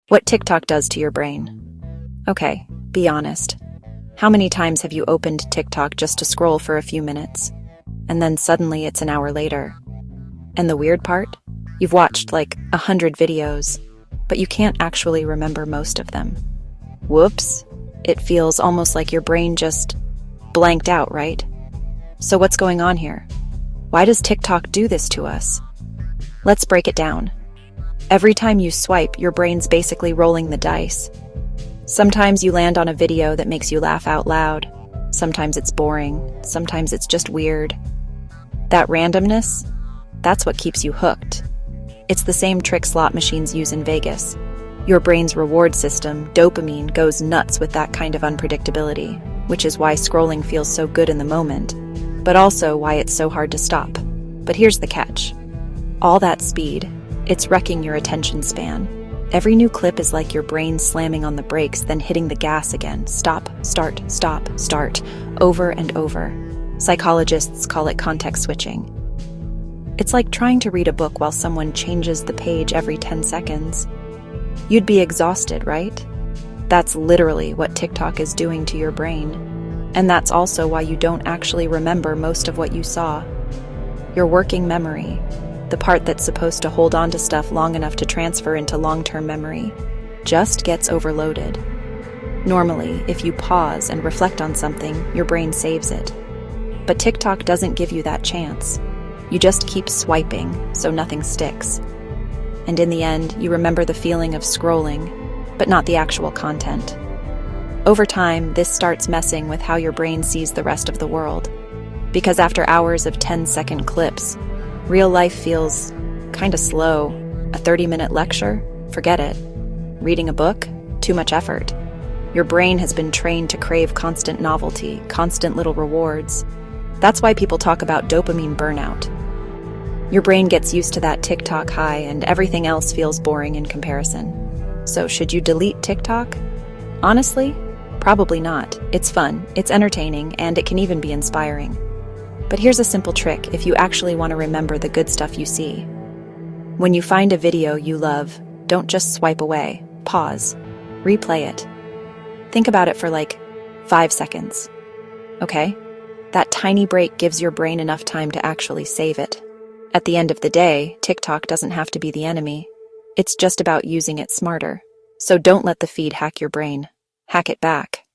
What TikTok does to your brain. Okay, be honest. How many times have you opened TikTok just to scroll for a few minutes? And then suddenly it's an hour later. And the weird part? You've watched like 100 videos, but you can't actually remember most of them. Whoops. It feels almost like your brain just blanked out, right? So what's going on here? Why does TikTok do this to us? Let's break it down. Every time you swipe, your brain's basically rolling the dice. Sometimes you land on a video that makes you laugh out loud. Sometimes it's boring. Sometimes it's just weird. That randomness, that's what keeps you hooked. It's the same trick slot machines use in Vegas. Your brain's reward system, dopamine, goes nuts with that kind of unpredictability, which is why scrolling feels so good in the moment, but also why it's so hard to stop. But here's the catch. All that speed, it's wrecking your attention span. Every new clip is like your brain slamming on the brakes, then hitting the gas again. Stop, start, over and over. Psychologists call it context switching. It's like trying to read a book while someone changes the page every 10 seconds. You'd be exhausted, right? That's literally what TikTok is doing to your brain. And that's also why you don't actually remember most of what you saw. Your working memory, the part that's supposed to hold on to stuff long enough to transfer into long-term memory, just gets overloaded. Normally, if you pause and reflect on something, your brain saves it. But TikTok doesn't give you that chance. You just keep swiping, so nothing sticks. And in the end, you remember the feeling of scrolling, but not the actual content. Over time, this starts messing with how your brain sees the rest of the world. Because after hours of 10-second clips, real life feels kinda slow. A 30-minute lecture? Forget it. Reading a book? Too much effort. Your brain has been trained to crave constant novelty, constant little rewards. That's why people talk about dopamine burnout. Your brain gets used to that TikTok high and everything else feels boring in comparison. So should you delete TikTok? Honestly, probably not. It's fun, it's entertaining, and it can even be inspiring. But here's a simple trick if you actually want to remember the good stuff you see. When you find a video you love, don't just swipe away. Pause. Replay it. Think about it for like 5 seconds. Okay? That tiny break gives your brain enough time to actually save it. At the end of the day, TikTok doesn't have to be the enemy. It's just about using it smarter. So don't let the feed hack your brain. Hack it back.